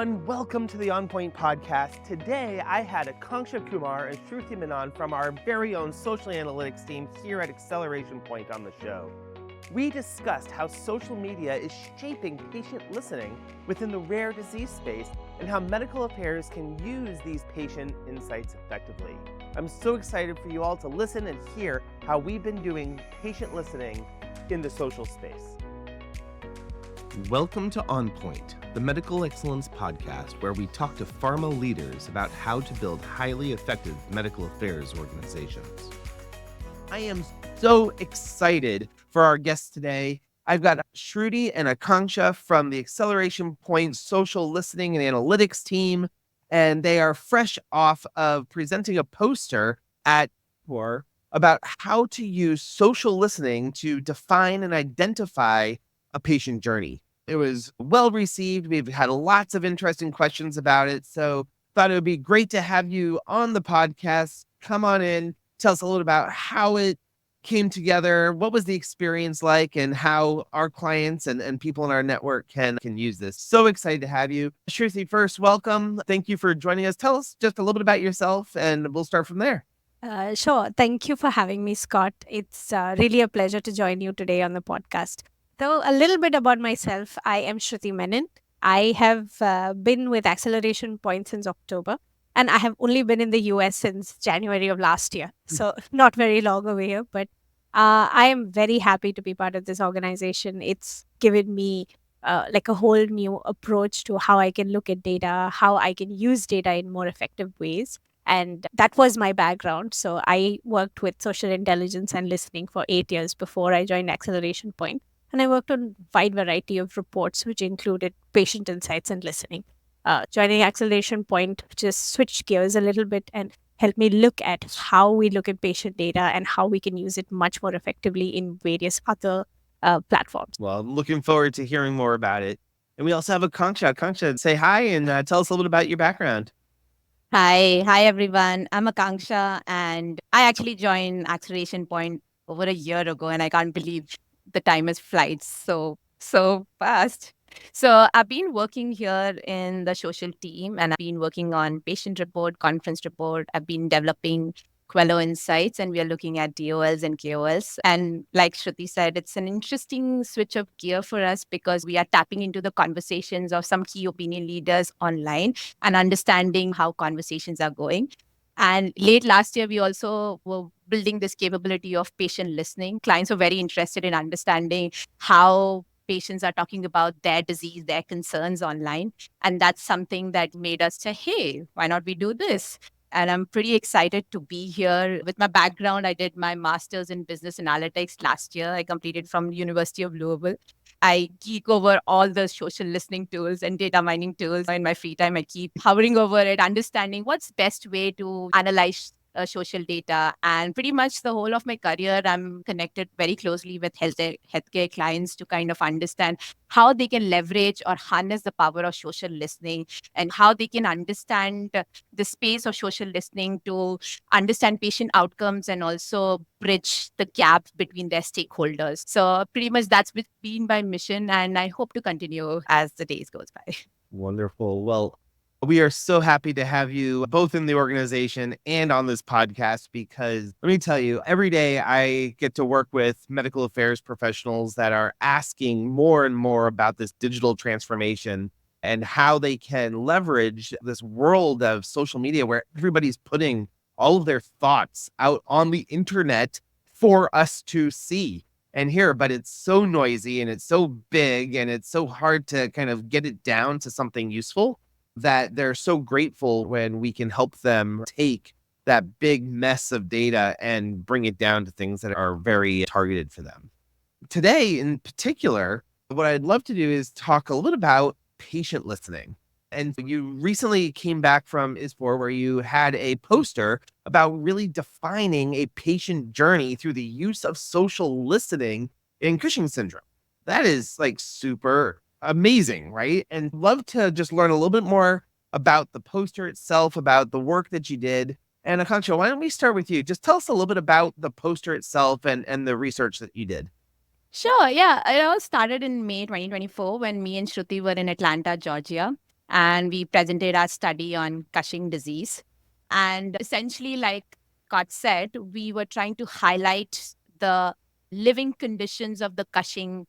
everyone. Welcome to the OnPoint podcast. Today, I had Akansha, Kumar, and Shruthi Menon from our very own social analytics team here at Acceleration Point on the show. We discussed how social media is shaping patient listening within the rare disease space and how medical affairs can use these patient insights effectively. I'm so excited for you all to listen and hear how we've been doing patient listening in the social space. Welcome to OnPoint, the medical excellence podcast where we talk to pharma leaders about how to build highly effective medical affairs organizations. I am so excited for our guests today. I've got Shruthi and Akansha from the Acceleration Point social listening and analytics team, and they are fresh off of presenting a poster at ISPOR about how to use social listening to define and identify a patient journey. It was well received. We've had lots of interesting questions about it. So thought it would be great to have you on the podcast. Come on in, tell us a little about how it came together. What was the experience like and how our clients and people in our network can use this. So excited to have you. Shruthi, first, welcome. Thank you for joining us. Tell us just a little bit about yourself and we'll start from there. Sure. Thank you for having me, Scott. It's really a pleasure to join you today on the podcast. So a little bit about myself. I am Shruthi Menon. I have been with Acceleration Point since October, and I have only been in the US since January of last year. So not very long away here, but I am very happy to be part of this organization. It's given me like a whole new approach to how I can look at data, how I can use data in more effective ways. And that was my background. So I worked with social intelligence and listening for 8 years before I joined Acceleration Point. And I worked on a wide variety of reports, which included patient insights and listening. Joining Acceleration Point just switched gears a little bit and helped me look at how we look at patient data and how we can use it much more effectively in various other platforms. Well, I'm looking forward to hearing more about it. And we also have Akansha. Akansha, say hi and tell us a little bit about your background. Hi everyone. I'm Akansha, and I actually joined Acceleration Point over a year ago, and I can't believe the time has flies so fast. So I've been working here in the social team, and I've been working on patient report, conference report. I've been developing Quello insights, and we are looking at DOLs and KOLs. And like Shruti said, it's an interesting switch of gear for us because we are tapping into the conversations of some key opinion leaders online and understanding how conversations are going. And late last year, we also were building this capability of patient listening. Clients were very interested in understanding how patients are talking about their disease, their concerns online. And that's something that made us say, hey, why not we do this? And I'm pretty excited to be here. With my background, I did my master's in business analytics last year. I completed from the University of Louisville. I geek over all the social listening tools and data mining tools. In my free time, I keep hovering over it, understanding what's best way to analyze social data. And pretty much the whole of my career, I'm connected very closely with healthcare clients to kind of understand how they can leverage or harness the power of social listening and how they can understand the space of social listening to understand patient outcomes and also bridge the gap between their stakeholders. So pretty much that's been my mission, and I hope to continue as the days goes by. Wonderful. Well, we are so happy to have you both in the organization and on this podcast because let me tell you, every day I get to work with medical affairs professionals that are asking more and more about this digital transformation and how they can leverage this world of social media where everybody's putting all of their thoughts out on the internet for us to see and hear. But it's so noisy and it's so big and it's so hard to kind of get it down to something useful that they're so grateful when we can help them take that big mess of data and bring it down to things that are very targeted for them. Today, in particular, what I'd love to do is talk a little bit about patient listening. And you recently came back from ISPOR where you had a poster about really defining a patient journey through the use of social listening in Cushing's syndrome. That is like super amazing, right? And love to just learn a little bit more about the poster itself, about the work that you did. And Akansha, why don't we start with you? Just tell us a little bit about the poster itself and the research that you did. Sure. Yeah. It all started in May 2024 when me and Shruti were in Atlanta, Georgia. and we presented our study on Cushing disease. And essentially, like Scott said, we were trying to highlight the living conditions of the Cushing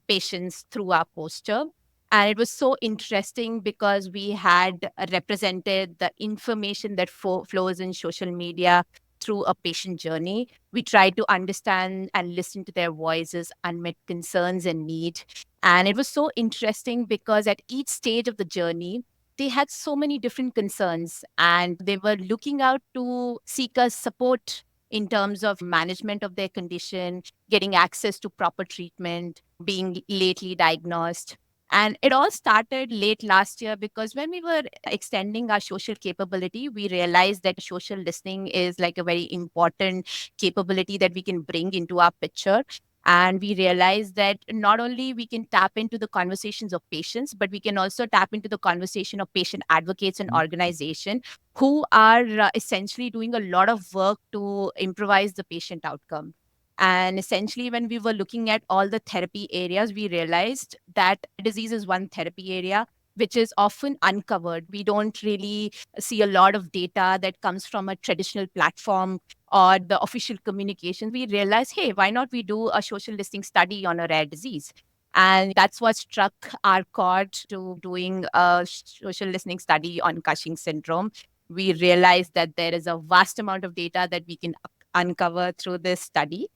patients through our poster. And it was so interesting because we had represented the information that flows in social media through a patient journey. We tried to understand and listen to their voices, unmet concerns, and need. And it was so interesting because at each stage of the journey, they had so many different concerns and they were looking out to seek us support in terms of management of their condition, getting access to proper treatment, being lately diagnosed. And it all started late last year because when we were extending our social capability, we realized that social listening is like a very important capability that we can bring into our picture. And we realized that not only we can tap into the conversations of patients, but we can also tap into the conversation of patient advocates and organization who are essentially doing a lot of work to improvise the patient outcome. And essentially, when we were looking at all the therapy areas, we realized that disease is one therapy area which is often uncovered. We don't really see a lot of data that comes from a traditional platform or the official communication. We realized, hey, why not we do a social listening study on a rare disease? And that's what struck our chord to doing a social listening study on Cushing syndrome. We realized that there is a vast amount of data that we can uncover through this study.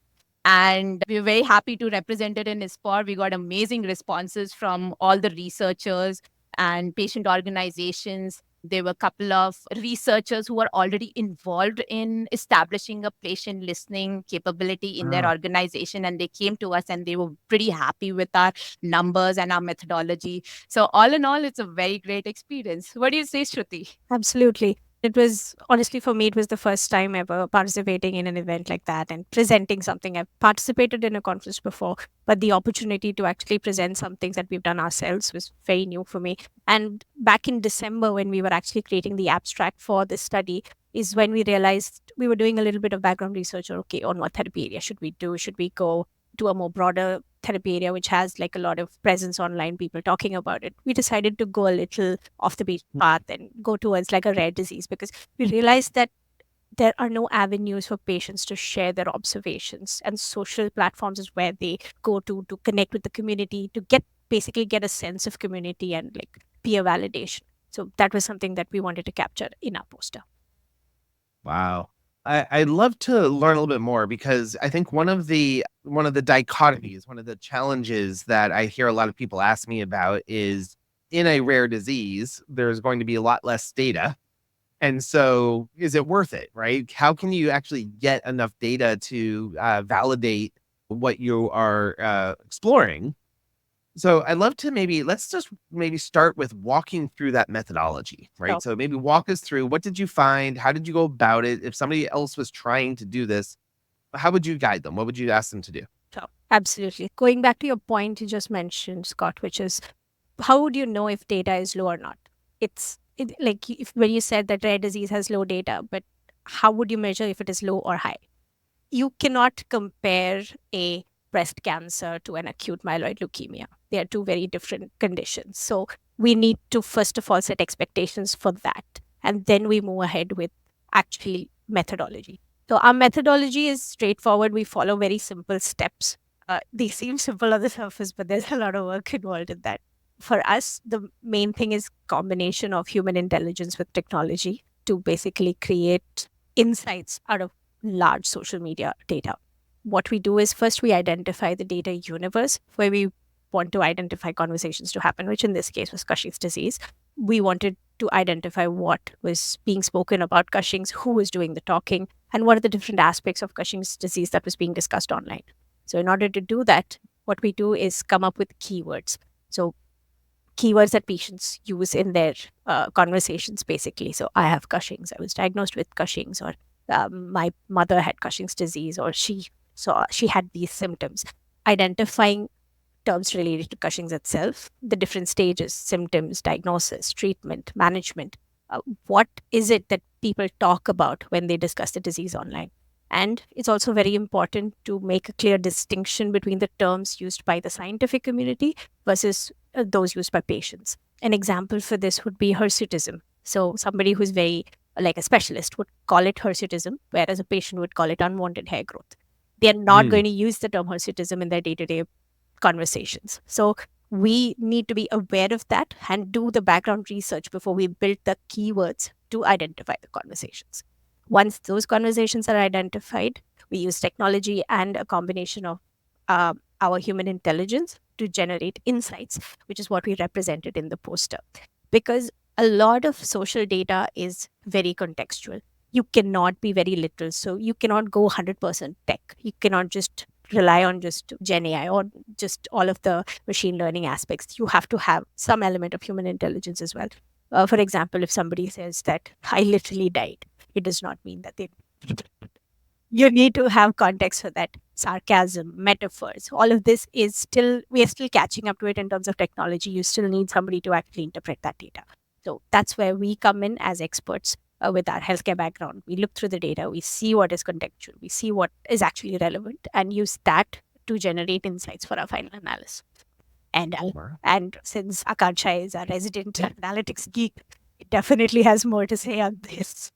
And we're very happy to represent it in ISPOR. We got amazing responses from all the researchers and patient organizations. There were a couple of researchers who were already involved in establishing a patient listening capability in their organization. And they came to us and they were pretty happy with our numbers and our methodology. So all in all, it's a very great experience. What do you say, Shruti? Absolutely. It was honestly for me, it was the first time ever participating in an event like that and presenting something. I've participated in a conference before, but the opportunity to actually present something that we've done ourselves was very new for me. And back in December, when we were actually creating the abstract for this study, is when we realized we were doing a little bit of background research. Okay, on what therapy area should we do? Should we go to a more broader therapy area which has like a lot of presence online, people talking about it? We decided to go a little off the beaten path and go towards like a rare disease because we realized that there are no avenues for patients to share their observations, and social platforms is where they go to connect with the community, to basically get a sense of community and like peer validation. So that was something that we wanted to capture in our poster. Wow. I'd love to learn a little bit more because I think one of the dichotomies, one of the challenges that I hear a lot of people ask me about is in a rare disease, there's going to be a lot less data. And so is it worth it, right? How can you actually get enough data to validate what you are exploring? So I'd love to let's just maybe start with walking through that methodology, right? So So maybe walk us through, what did you find? How did you go about it? If somebody else was trying to do this, how would you guide them? What would you ask them to do? absolutely. Going back to your point you just mentioned, Scott, which is how would you know if data is low or not? Like if when you said that rare disease has low data, but how would you measure if it is low or high? You cannot compare a breast cancer to an acute myeloid leukemia. They are two very different conditions. So we need to first of all set expectations for that. And then we move ahead with actually methodology. So our methodology is straightforward. We follow very simple steps. They seem simple on the surface, but there's a lot of work involved in that. For us, the main thing is combination of human intelligence with technology to basically create insights out of large social media data. What we do is first we identify the data universe where we want to identify conversations to happen, which in this case was Cushing's disease. We wanted to identify what was being spoken about Cushing's, who was doing the talking, and what are the different aspects of Cushing's disease that was being discussed online. So in order to do that, what we do is come up with keywords. So keywords that patients use in their conversations, basically. So I have Cushing's, I was diagnosed with Cushing's, or my mother had Cushing's disease, or she had these symptoms. Identifying terms related to Cushing's itself, the different stages, symptoms, diagnosis, treatment, management. What is it that people talk about when they discuss the disease online? And it's also very important to make a clear distinction between the terms used by the scientific community versus those used by patients. An example for this would be hirsutism. So somebody who's very like a specialist would call it hirsutism, whereas a patient would call it unwanted hair growth. They are not Mm. going to use the term hirsutism in their day-to-day conversations. So we need to be aware of that and do the background research before we build the keywords to identify the conversations. Once those conversations are identified, we use technology and a combination of our human intelligence to generate insights, which is what we represented in the poster. Because a lot of social data is very contextual. You cannot be very literal. So you cannot go 100% tech. You cannot just rely on just Gen AI or just all of the machine learning aspects. You have to have some element of human intelligence as well. For example, if somebody says that I literally died, it does not mean that they. You need to have context for that. Sarcasm, metaphors, all of this is still, we are still catching up to it in terms of technology. You still need somebody to actually interpret that data. So that's where we come in as experts with our healthcare background. We look through the data, we see what is contextual, we see what is actually relevant, and use that to generate insights for our final analysis. And since Akansha is a resident analytics geek, it definitely has more to say on this.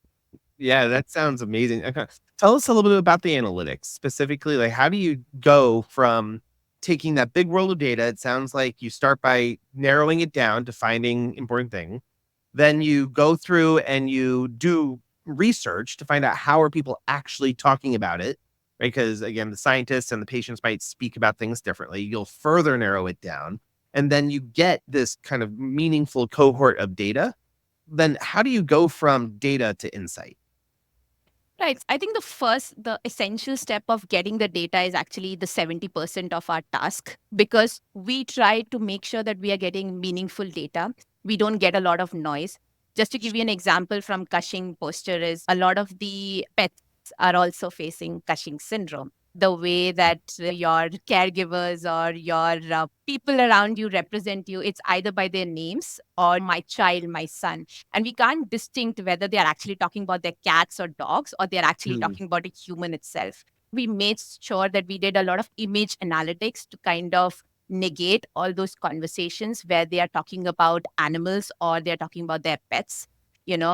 Yeah, that sounds amazing. Okay. Tell us a little bit about the analytics, specifically, like how do you go from taking that big world of data? It sounds like you start by narrowing it down to finding important things. Then you go through and you do research to find out how are people actually talking about it, right? Because again, the scientists and the patients might speak about things differently. You'll further narrow it down, and then you get this kind of meaningful cohort of data. Then how do you go from data to insight? Right. I think the essential step of getting the data is actually the 70% of our task, because we try to make sure that we are getting meaningful data. We don't get a lot of noise. Just to give you an example from Cushing poster is a lot of the pets are also facing Cushing syndrome. The way that your caregivers or your people around you represent you, it's either by their names or my child, my son, and we can't distinct whether they are actually talking about their cats or dogs or they're actually Mm. talking about a human itself. We made sure that we did a lot of image analytics to kind of negate all those conversations where they are talking about animals or they're talking about their pets.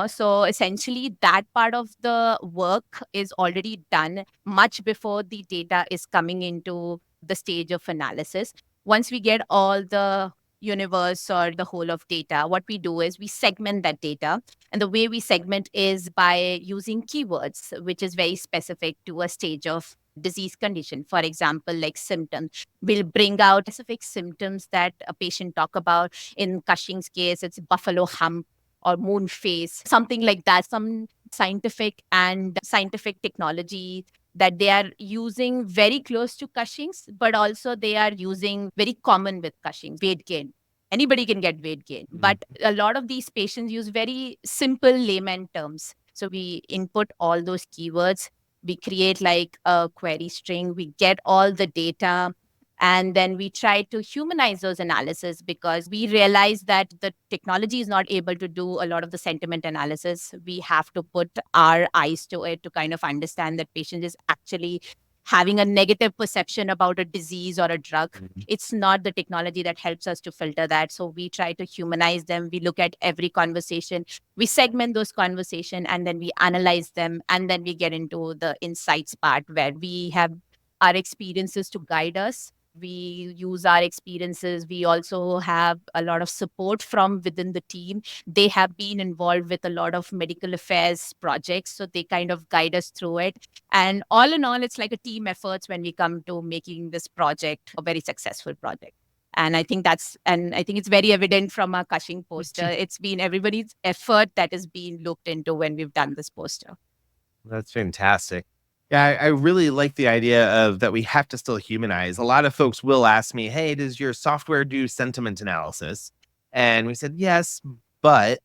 So essentially that part of the work is already done much before the data is coming into the stage of analysis. Once we get all the universe or the whole of data, what we do is we segment that data. And the way we segment is by using keywords, which is very specific to a stage of disease condition. For example, like symptoms. We'll bring out specific symptoms that a patient talk about. In Cushing's case, it's buffalo hump or moon face, something like that. Some scientific technology that they are using very close to Cushing's, but also they are using very common with Cushing's, weight gain. Anybody can get weight gain, Mm. but a lot of these patients use very simple layman terms. So we input all those keywords, we create like a query string, we get all the data, and then we try to humanize those analysis because we realize that the technology is not able to do a lot of the sentiment analysis. We have to put our eyes to it to kind of understand that patient is actually having a negative perception about a disease or a drug. Mhm. It's not the technology that helps us to filter that. So we try to humanize them. We look at every conversation, we segment those conversation, and then we analyze them. And then we get into the insights part where we have our experiences to guide us. We use our experiences. We also have a lot of support from within the team. They have been involved with a lot of medical affairs projects, so they kind of guide us through it. And all in all, it's like a team efforts when we come to making this project a very successful project. And I think it's very evident from our Cushing poster. It's been everybody's effort that is being looked into when we've done this poster. That's fantastic. Yeah, I really like the idea of that we have to still humanize. A lot of folks will ask me, "Hey, does your software do sentiment analysis?" And we said, "Yes, but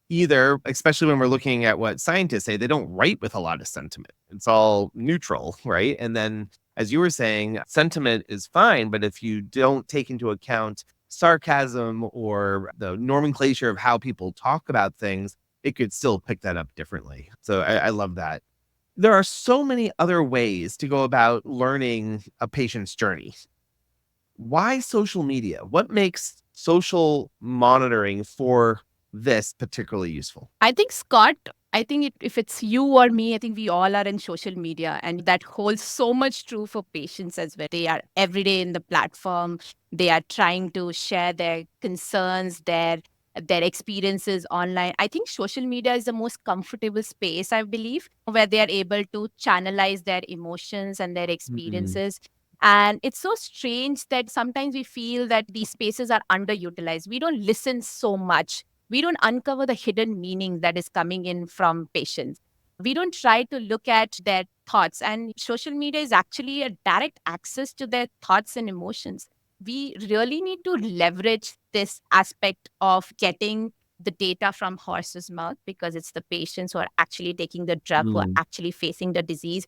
either, especially when we're looking at what scientists say, they don't write with a lot of sentiment. It's all neutral, right?" And then, as you were saying, sentiment is fine, but if you don't take into account sarcasm or the nomenclature of how people talk about things, it could still pick that up differently. So I love that. There are so many other ways to go about learning a patient's journey. Why social media? What makes social monitoring for this particularly useful? I think, Scott, if it's you or me, I think we all are in social media, and that holds so much true for patients as well. They are every day in the platform. They are trying to share their concerns, their experiences online. I think social media is the most comfortable space, I believe, where they are able to channelize their emotions and their Mm, experiences. And it's so strange that sometimes we feel that these spaces are underutilized. We don't listen so much, we don't uncover the hidden meaning that is coming in from patients. We don't try to look at their thoughts. And social media is actually a direct access to their thoughts and emotions. We really need to leverage this aspect of getting the data from horse's mouth, because it's the patients who are actually taking the drug, who are mm, actually facing the disease.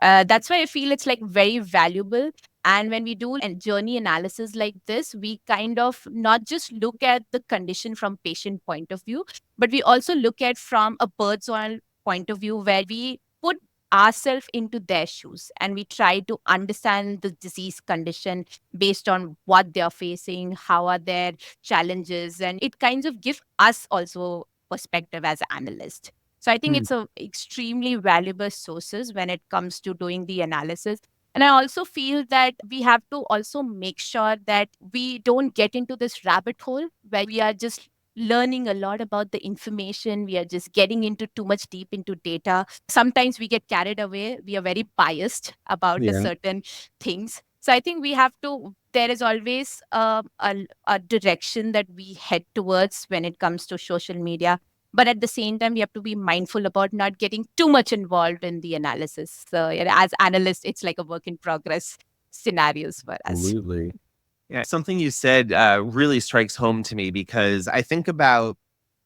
That's why I feel it's like very valuable. And when we do a journey analysis like this, we kind of not just look at the condition from patient point of view, but we also look at from a bird's eye point of view, where we put ourselves into their shoes and we try to understand the disease condition based on what they are facing, how are their challenges, and it kind of gives us also perspective as analysts. So I think mm. it's a extremely valuable sources when it comes to doing the analysis. And I also feel that we have to also make sure that we don't get into this rabbit hole where we are just learning a lot about the information. We are just getting into too much deep into data. Sometimes we get carried away. We are very biased about the Yeah. certain things. So I think we have to, there is always a direction that we head towards when it comes to social media, but at the same time we have to be mindful about not getting too much involved in the analysis. So as analysts, it's like a work in progress scenarios for us. Absolutely. Yeah, something you said really strikes home to me because I think about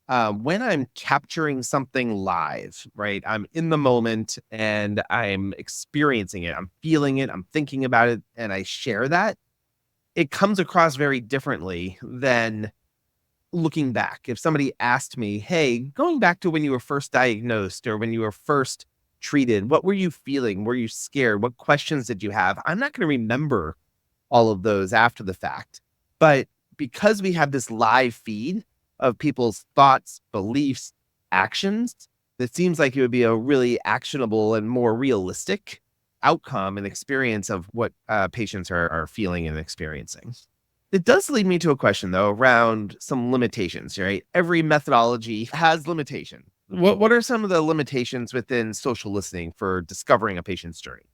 when I'm capturing something live, right? I'm in the moment and I'm experiencing it. I'm feeling it. I'm thinking about it and I share that. It comes across very differently than looking back. If somebody asked me, hey, going back to when you were first diagnosed or when you were first treated, what were you feeling? Were you scared? What questions did you have? I'm not going to remember all of those after the fact. But because we have this live feed of people's thoughts, beliefs, actions, it seems like it would be a really actionable and more realistic outcome and experience of what patients are feeling and experiencing. It does lead me to a question, though, around some limitations, right? Every methodology has limitations. What are some of the limitations within social listening for discovering a patient's journey?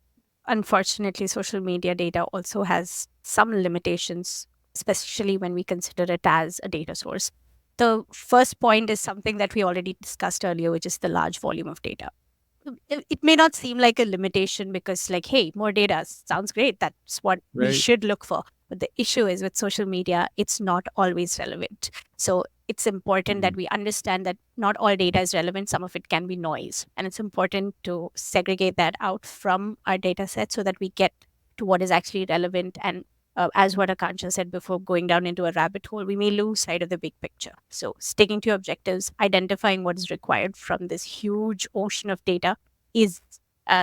Unfortunately, social media data also has some limitations, especially when we consider it as a data source. The first point is something that we already discussed earlier, which is the large volume of data. It may not seem like a limitation because, like, hey, more data sounds great. That's what we Right. should look for. But the issue is with social media, it's not always relevant. So it's important that Mhm. we understand that not all data is relevant. Some of it can be noise. And it's important to segregate that out from our data set so that we get to what is actually relevant. And as what Akansha said before, going down into a rabbit hole, we may lose sight of the big picture. So sticking to your objectives, identifying what is required from this huge ocean of data is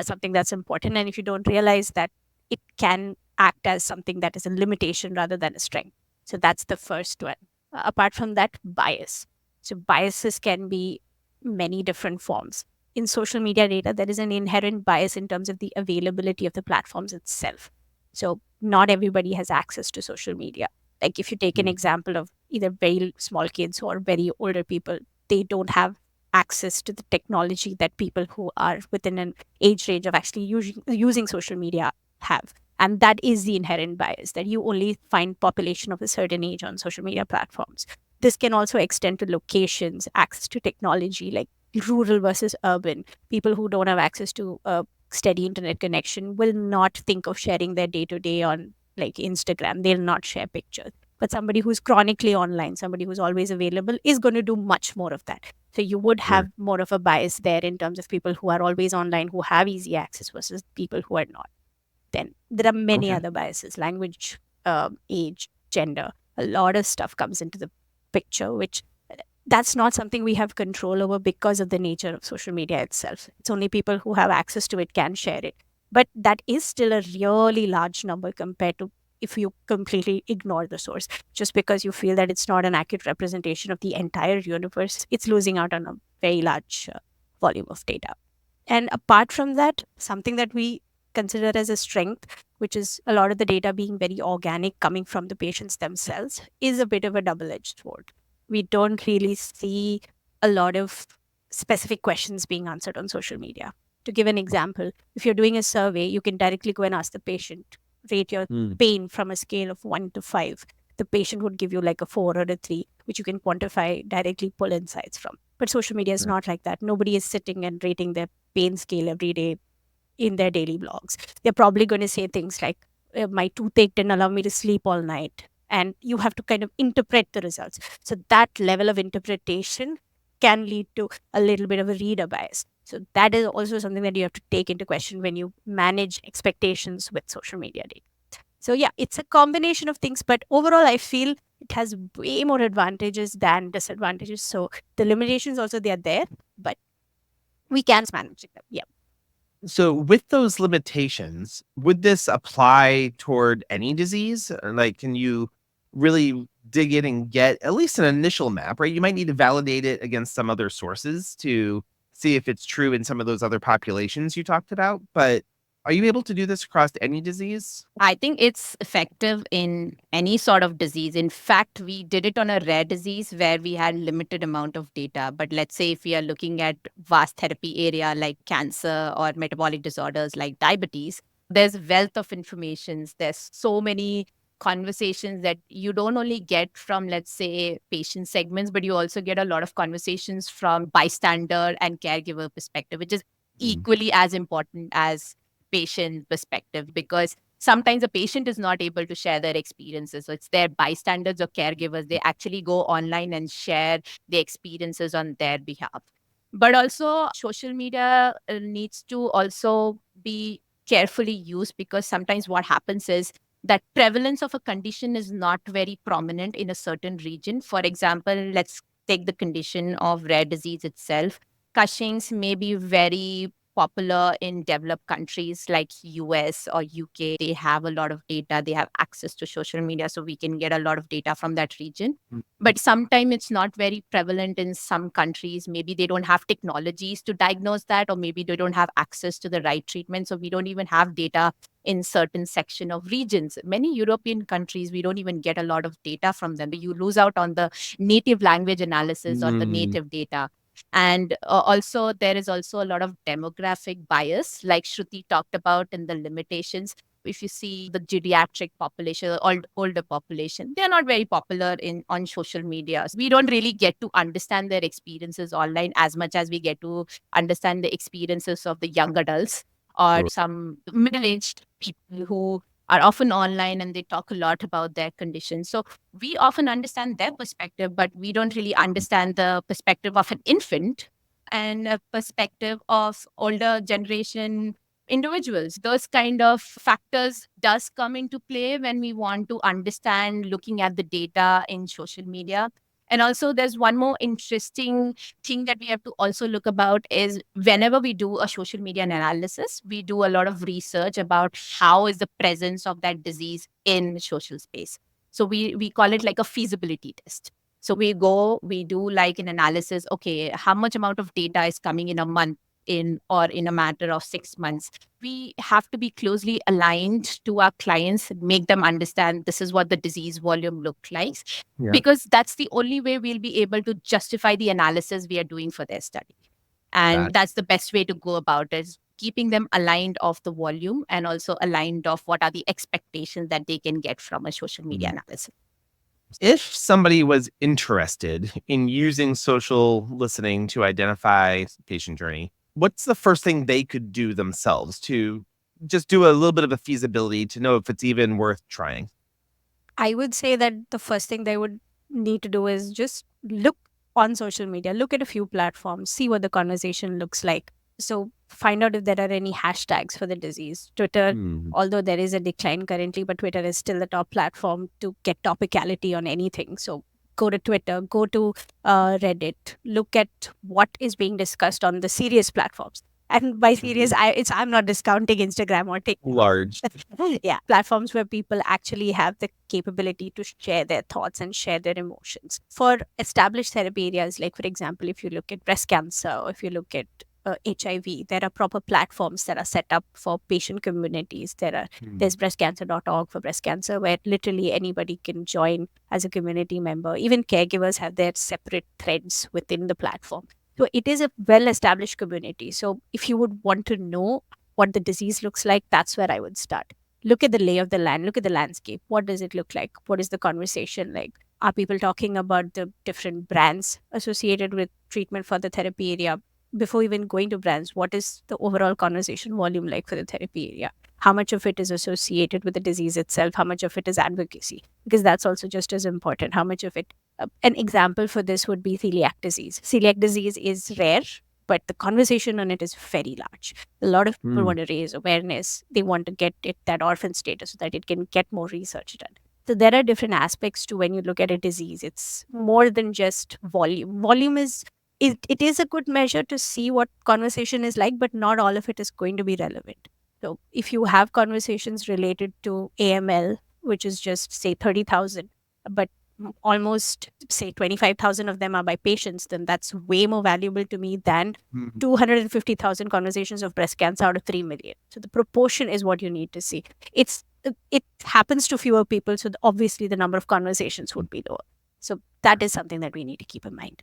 something that's important. And if you don't realize that, it can act as something that is a limitation rather than a strength. So that's the first one. Apart from that, bias. So biases can be many different forms. In social media data, there is an inherent bias in terms of the availability of the platforms itself. So not everybody has access to social media. Like if you take an Mm. example of either very small kids or very older people, they don't have access to the technology that people who are within an age range of actually using social media have. And that is the inherent bias, that you only find population of a certain age on social media platforms. This can also extend to locations, access to technology, like rural versus urban. People who don't have access to a steady internet connection will not think of sharing their day to day on like Instagram. They'll not share pictures. But somebody who's chronically online, somebody who's always available, is going to do much more of that. So you would Sure. have more of a bias there in terms of people who are always online, who have easy access versus people who are not. Then there are many Okay. other biases: language, age, gender. A lot of stuff comes into the picture, which that's not something we have control over because of the nature of social media itself. It's only people who have access to it can share it. But that is still a really large number compared to if you completely ignore the source. Just because you feel that it's not an accurate representation of the entire universe, it's losing out on a very large volume of data. And apart from that, something that we consider as a strength, which is a lot of the data being very organic coming from the patients themselves, is a bit of a double-edged sword. We don't really see a lot of specific questions being answered on social media. To give an example, if you're doing a survey, you can directly go and ask the patient, rate your pain from a scale of 1 to 5. The patient would give you like a 4 or a 3, which you can quantify, directly pull insights from. But social media is not like that. Nobody is sitting and rating their pain scale every day in their daily blogs. They're probably going to say things like, my toothache didn't allow me to sleep all night. And you have to kind of interpret the results. So that level of interpretation can lead to a little bit of a reader bias. So that is also something that you have to take into question when you manage expectations with social media data. So yeah, it's a combination of things, but overall I feel it has way more advantages than disadvantages. So the limitations also, they are there, but we can manage them. Yeah. So, with those limitations, would this apply toward any disease? Like, can you really dig in and get at least an initial map, right? You might need to validate it against some other sources to see if it's true in some of those other populations you talked about. But are you able to do this across any disease? I think it's effective in any sort of disease. In fact, we did it on a rare disease where we had limited amount of data. But let's say if we are looking at vast therapy area like cancer or metabolic disorders like diabetes, there's wealth of information. There's so many conversations that you don't only get from, let's say, patient segments, but you also get a lot of conversations from bystander and caregiver perspective, which is equally as important as patient perspective, because sometimes a patient is not able to share their experiences. So it's their bystanders or caregivers. They actually go online and share the experiences on their behalf. But also social media needs to also be carefully used, because sometimes what happens is that prevalence of a condition is not very prominent in a certain region. For example, let's take the condition of rare disease itself. Cushing's may be very popular in developed countries like US or UK. They have a lot of data. They have access to social media, so we can get a lot of data from that region. But sometimes it's not very prevalent in some countries. Maybe they don't have technologies to diagnose that, or maybe they don't have access to the right treatment. So we don't even have data in certain section of regions. Many European countries, we don't even get a lot of data from them. You lose out on the native language analysis or the native data. And also, there is also a lot of demographic bias, like Shruti talked about in the limitations. If you see the geriatric population, older population, they're not very popular on social media. We don't really get to understand their experiences online as much as we get to understand the experiences of the young adults or some middle-aged people who are often online and they talk a lot about their conditions. So we often understand their perspective, but we don't really understand the perspective of an infant and a perspective of older generation individuals. Those kind of factors does come into play when we want to understand looking at the data in social media. And also there's one more interesting thing that we have to also look about is whenever we do a social media analysis, we do a lot of research about how is the presence of that disease in social space. So we call it like a feasibility test. So we do like an analysis, okay, how much amount of data is coming in a month or in a matter of 6 months. We have to be closely aligned to our clients, make them understand this is what the disease volume looks like, because that's the only way we'll be able to justify the analysis we are doing for their study. And that's the best way to go about it, is keeping them aligned of the volume and also aligned of what are the expectations that they can get from a social media analysis. If somebody was interested in using social listening to identify patient journey, what's the first thing they could do themselves to just do a little bit of a feasibility to know if it's even worth trying? I would say that the first thing they would need to do is just look on social media, look at a few platforms, see what the conversation looks like. So find out if there are any hashtags for the disease. Twitter, although there is a decline currently, but Twitter is still the top platform to get topicality on anything. So go to Twitter, go to Reddit, look at what is being discussed on the serious platforms. And by serious, I'm not discounting Instagram or TikTok. Large. Yeah, platforms where people actually have the capability to share their thoughts and share their emotions. For established therapy areas, like for example, if you look at breast cancer, or if you look at HIV, there are proper platforms that are set up for patient communities. There's breastcancer.org for breast cancer, where literally anybody can join as a community member. Even caregivers have their separate threads within the platform. So it is a well established community. So if you would want to know what the disease looks like, that's where I would start. Look at the lay of the land, look at the landscape. What does it look like? What is the conversation like? Are people talking about the different brands associated with treatment for the therapy area? Before even going to brands, what is the overall conversation volume like for the therapy area? How much of it is associated with the disease itself? How much of it is advocacy? Because that's also just as important. How much of it, an example for this would be celiac disease. Celiac disease is rare, but the conversation on it is very large. A lot of people want to raise awareness. They want to get it that orphan status so that it can get more research done. So there are different aspects to when you look at a disease. It's more than just volume. Volume is it is a good measure to see what conversation is like, but not all of it is going to be relevant. So if you have conversations related to AML, which is just say 30,000, but almost say 25,000 of them are by patients, then that's way more valuable to me than 250,000 conversations of breast cancer out of 3 million. So the proportion is what you need to see. It happens to fewer people, so obviously the number of conversations would be lower. So that is something that we need to keep in mind.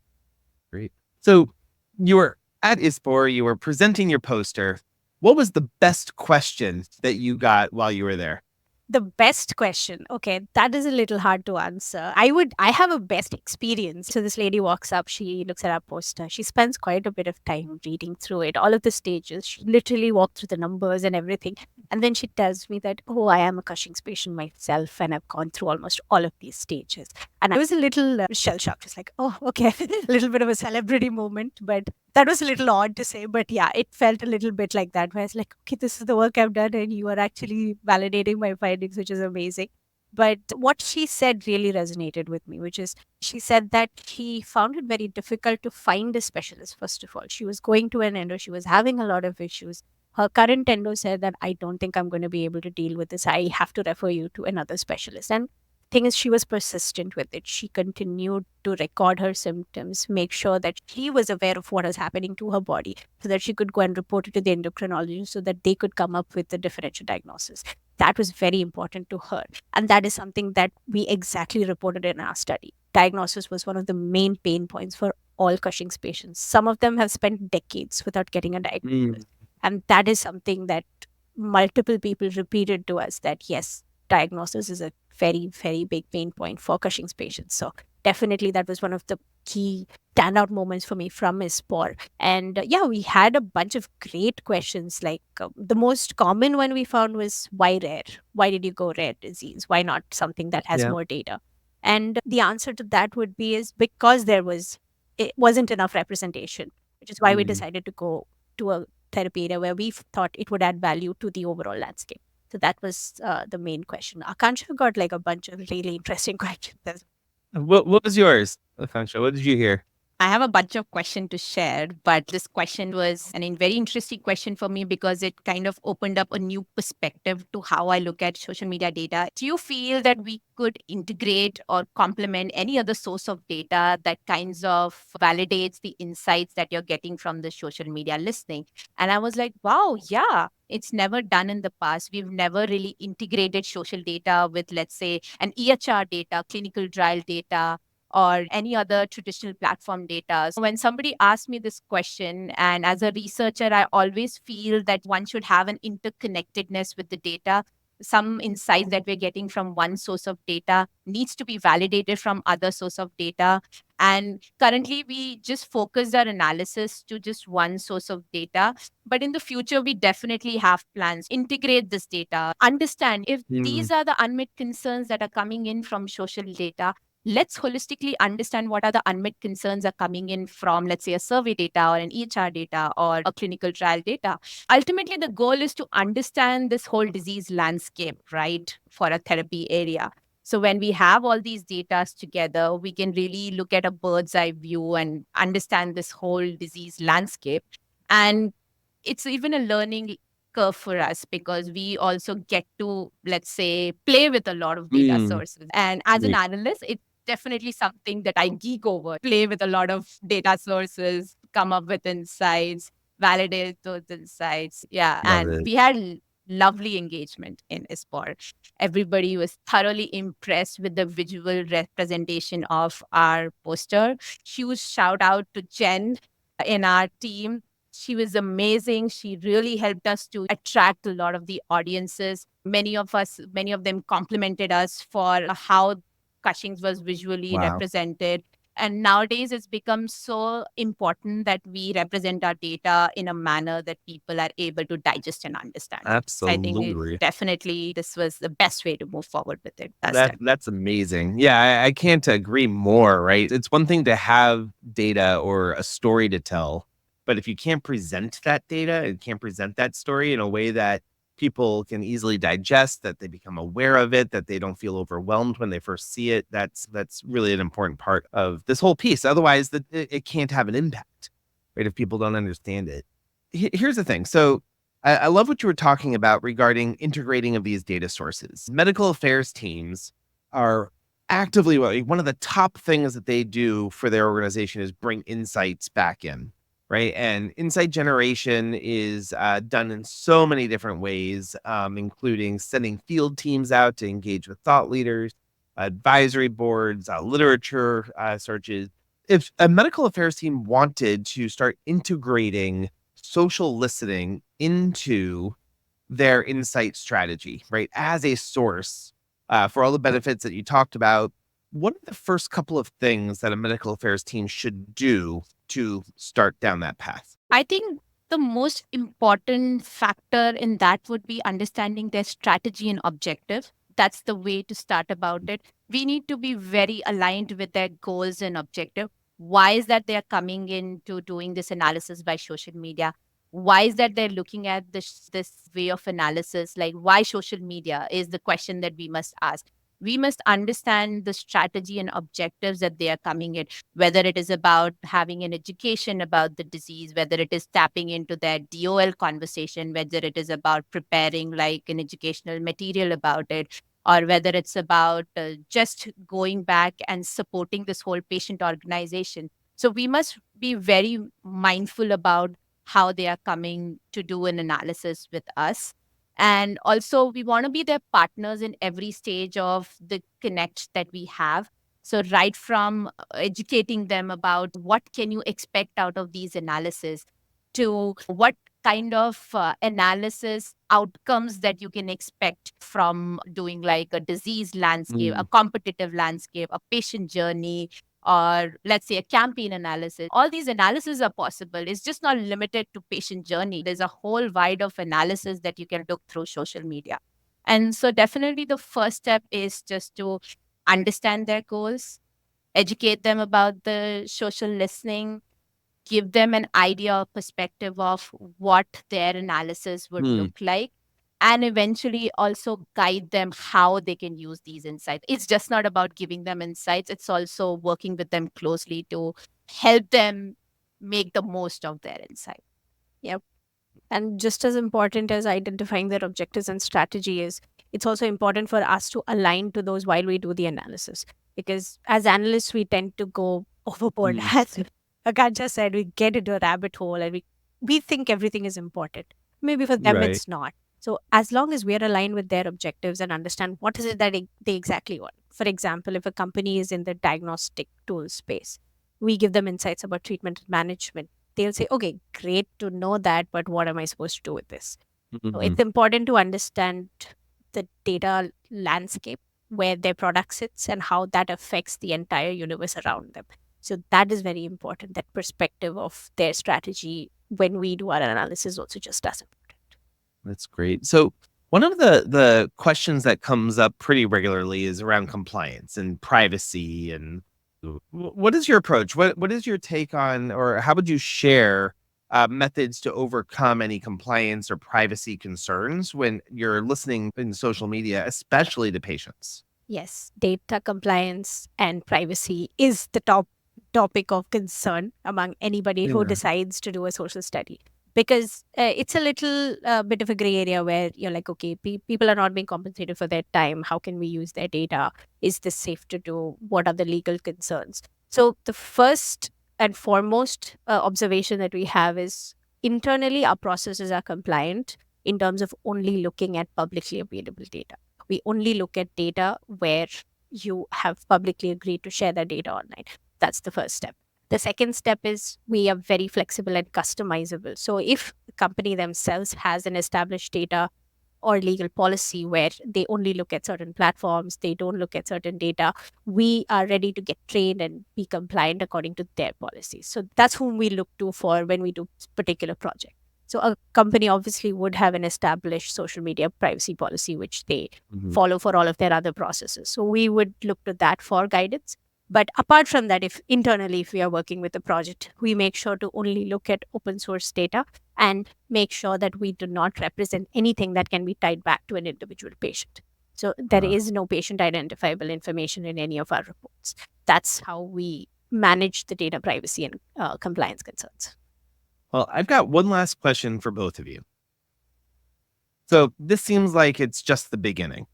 Great. So you were at ISPOR, you were presenting your poster. What was the best question that you got while you were there? The best question. Okay, that is a little hard to answer. I have a best experience. So this lady walks up, she looks at our poster. She spends quite a bit of time reading through it, all of the stages. She literally walked through the numbers and everything. And then she tells me that, oh, I am a Cushing's patient myself and I've gone through almost all of these stages. And I was a little shell-shocked. Just like, oh, okay, a little bit of a celebrity moment. But that was a little odd to say, but yeah, it felt a little bit like that, where I was like, okay, this is the work I've done and you are actually validating my findings, which is amazing. But what she said really resonated with me, which is she said that she found it very difficult to find a specialist, first of all. She was going to an endo, she was having a lot of issues. Her current endo said that I don't think I'm going to be able to deal with this. I have to refer you to another specialist. And thing is, she was persistent with it. She continued to record her symptoms, make sure that she was aware of what was happening to her body so that she could go and report it to the endocrinologist so that they could come up with the differential diagnosis. That was very important to her. And that is something that we exactly reported in our study. Diagnosis was one of the main pain points for all Cushing's patients. Some of them have spent decades without getting a diagnosis. And that is something that multiple people repeated to us, that yes, diagnosis is a very, very big pain point for Cushing's patients. So definitely that was one of the key standout moments for me from ISPOR. And yeah, we had a bunch of great questions. Like the most common one we found was, why rare? Why did you go rare disease? Why not something that has more data? And the answer to that would be is because it wasn't enough representation, which is why we decided to go to a therapy area where we thought it would add value to the overall landscape. So that was the main question. Akansha got like a bunch of really interesting questions. What was yours, Akansha? What did you hear? I have a bunch of questions to share, but this question was very interesting question for me because it kind of opened up a new perspective to how I look at social media data. Do you feel that we could integrate or complement any other source of data that kinds of validates the insights that you're getting from the social media listening? And I was like, wow, yeah. It's never done in the past. We've never really integrated social data with, let's say, an EHR data, clinical trial data, or any other traditional platform data. So when somebody asks me this question, and as a researcher, I always feel that one should have an interconnectedness with the data. Some insights that we're getting from one source of data needs to be validated from other source of data. And currently, we just focused our analysis to just one source of data. But in the future, we definitely have plans integrate this data, understand if these are the unmet concerns that are coming in from social data. Let's holistically understand what are the unmet concerns are coming in from, let's say, a survey data or an EHR data or a clinical trial data. Ultimately, the goal is to understand this whole disease landscape, right, for a therapy area. So when we have all these data together, we can really look at a bird's eye view and understand this whole disease landscape. And it's even a learning curve for us because we also get to, let's say, play with a lot of data Mm, sources. And as an great. analyst, it's definitely something that I geek over, play with a lot of data sources, come up with insights, validate those insights. Yeah. Love And it. we had lovely engagement in ISPOR. Everybody was thoroughly impressed with the visual representation of our poster. Huge shout out to Jen in our team. She was amazing. She really helped us to attract a lot of the audiences. Many of them complimented us for how Cushing's was visually Wow. represented. And nowadays, it's become so important that we represent our data in a manner that people are able to digest and understand. So I think Absolutely. definitely this was the best way to move forward with it. That's amazing. Yeah, I can't agree more, right? It's one thing to have data or a story to tell, but if you can't present that data and can't present that story in a way that people can easily digest, that they become aware of it, that they don't feel overwhelmed when they first see it, that's really an important part of this whole piece. Otherwise, it can't have an impact, right? If people don't understand it. Here's the thing. So I love what you were talking about regarding integrating of these data sources. Medical affairs teams are actively one of the top things that they do for their organization is bring insights back in, right? And insight generation is done in so many different ways, including sending field teams out to engage with thought leaders, advisory boards, literature searches. If a medical affairs team wanted to start integrating social listening into their insight strategy, right? As a source for all the benefits that you talked about, what are the first couple of things that a medical affairs team should do to start down that path? I think the most important factor in that would be understanding their strategy and objective. That's the way to start about it. We need to be very aligned with their goals and objective. Why is that they're coming into doing this analysis by social media? Why is that they're looking at this way of analysis? Like why social media is the question that we must ask. We must understand the strategy and objectives that they are coming in, whether it is about having an education about the disease, whether it is tapping into their DOL conversation, whether it is about preparing like an educational material about it, or whether it's about just going back and supporting this whole patient organization. So we must be very mindful about how they are coming to do an analysis with us. And also, we want to be their partners in every stage of the connect that we have. So right from educating them about what can you expect out of these analysis to what kind of analysis outcomes that you can expect from doing like a disease landscape, a Mm, competitive landscape, a patient journey, or let's say a campaign analysis. All these analyses are possible. It's just not limited to patient journey. There's a whole wide of analysis that you can look through social media. And so definitely the first step is just to understand their goals, educate them about the social listening, give them an idea or perspective of what their analysis would mm. look like, and eventually also guide them how they can use these insights. It's just not about giving them insights, it's also working with them closely to help them make the most of their insight. Yep. And just as important as identifying their objectives and strategy is, it's also important for us to align to those while we do the analysis. Because as analysts, we tend to go overboard. Mm, As Akansha said, we get into a rabbit hole and we think everything is important. Maybe for them, right. it's not. So as long as we are aligned with their objectives and understand what is it that they exactly want. For example, if a company is in the diagnostic tool space, we give them insights about treatment and management. They'll say, okay, great to know that, but what am I supposed to do with this? So Mhm. it's important to understand the data landscape where their product sits and how that affects the entire universe around them. So that is very important. That perspective of their strategy when we do our analysis also just as important. That's great. So one of the questions that comes up pretty regularly is around compliance and privacy and what is your approach? What is your take on, or how would you share methods to overcome any compliance or privacy concerns when you're listening in social media, especially to patients? Yes, data compliance and privacy is the top topic of concern among anybody who Yeah. decides to do a social study, because it's a little bit of a gray area where you're like, okay, people are not being compensated for their time. How can we use their data? Is this safe to do? What are the legal concerns? So, the first and foremost observation that we have is internally, our processes are compliant in terms of only looking at publicly available data. We only look at data where you have publicly agreed to share that data online. That's the first step. The second step is we are very flexible and customizable. So if the company themselves has an established data or legal policy where they only look at certain platforms, they don't look at certain data, we are ready to get trained and be compliant according to their policies. So that's whom we look to for when we do particular project. So a company obviously would have an established social media privacy policy, which they Mhm. follow for all of their other processes. So we would look to that for guidance. But apart from that, if internally, if we are working with a project, we make sure to only look at open source data and make sure that we do not represent anything that can be tied back to an individual patient. So there Uh, is no patient identifiable information in any of our reports. That's how we manage the data privacy and compliance concerns. well, I've got one last question for both of you. So this seems like it's just the beginning.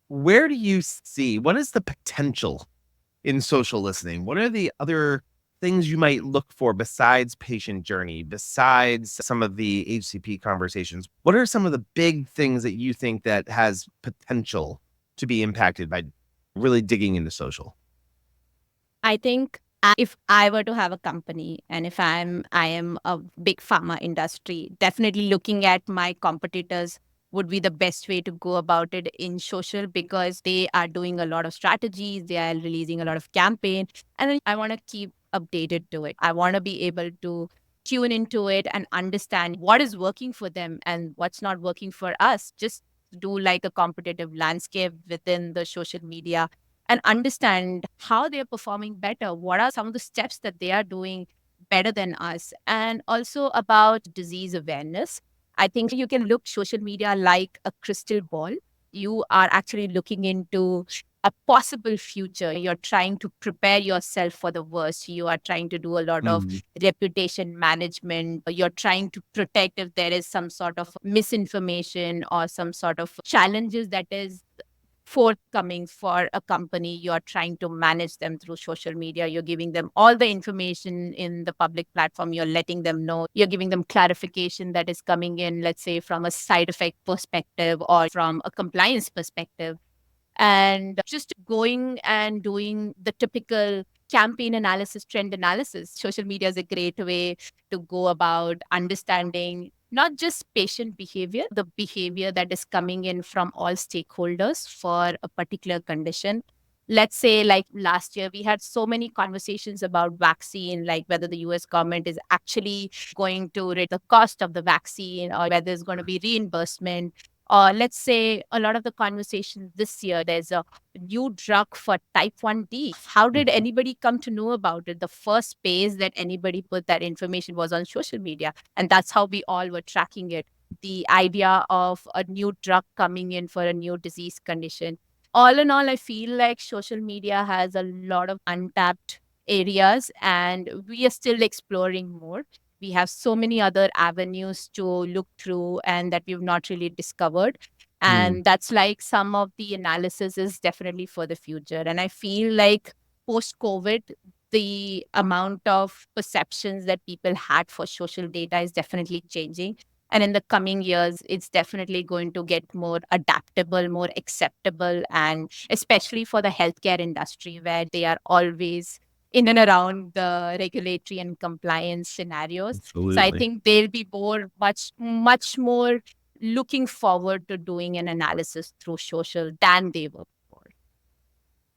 Where do you see what is the potential in social listening? What are the other things you might look for besides patient journey, besides some of the HCP conversations? What are some of the big things that you think that has potential to be impacted by really digging into social? I think if I were to have a company and if I am a big pharma industry, definitely looking at my competitors would be the best way to go about it in social, because they are doing a lot of strategies, they are releasing a lot of campaign, and then I want to keep updated to it. I want to be able to tune into it and understand what is working for them and what's not working for us. Just do like a competitive landscape within the social media and understand how they're performing better. What are some of the steps that they are doing better than us? And also about disease awareness. I think you can look social media like a crystal ball. You are actually looking into a possible future. You're trying to prepare yourself for the worst. You are trying to do a lot of Mm, reputation management. You're trying to protect if there is some sort of misinformation or some sort of challenges that is forthcoming for a company. You're trying to manage them through social media. You're giving them all the information in the public platform. You're letting them know. You're giving them clarification that is coming in, let's say, from a side effect perspective or from a compliance perspective. And just going and doing the typical campaign analysis, trend analysis. Social media is a great way to go about understanding not just patient behavior, the behavior that is coming in from all stakeholders for a particular condition. Let's say, like last year, we had so many conversations about vaccine, like whether the US government is actually going to rate the cost of the vaccine or whether there's going to be reimbursement. Or let's say a lot of the conversations this year, there's a new drug for type 1D. How did mhm, anybody come to know about it? The first place that anybody put that information was on social media. And that's how we all were tracking it. The idea of a new drug coming in for a new disease condition. All in all, I feel like social media has a lot of untapped areas and we are still exploring more. We have so many other avenues to look through and that we've not really discovered. mm, And that's like some of the analysis is definitely for the future. And I feel like post COVID, the amount of perceptions that people had for social data is definitely changing. And in the coming years, it's definitely going to get more adaptable, more acceptable, and especially for the healthcare industry where they are always in and around the regulatory and compliance scenarios. So I absolutely. think they'll be much more looking forward to doing an analysis through social than they were before.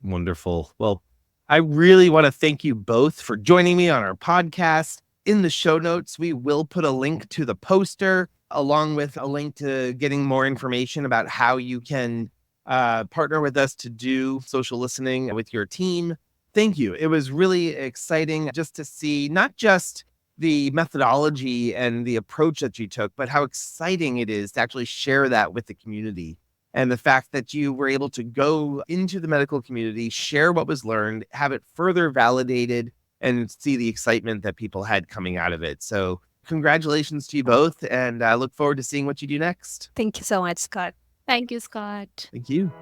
Wonderful. Well, I really want to thank you both for joining me on our podcast. In the show notes, we will put a link to the poster along with a link to getting more information about how you can partner with us to do social listening with your team. Thank you. It was really exciting just to see not just the methodology and the approach that you took, but how exciting it is to actually share that with the community. and the fact that you were able to go into the medical community, share what was learned, have it further validated, and see the excitement that people had coming out of it. So congratulations to you both, and I look forward to seeing what you do next. Thank you so much, Scott. Thank you, Scott. Thank you.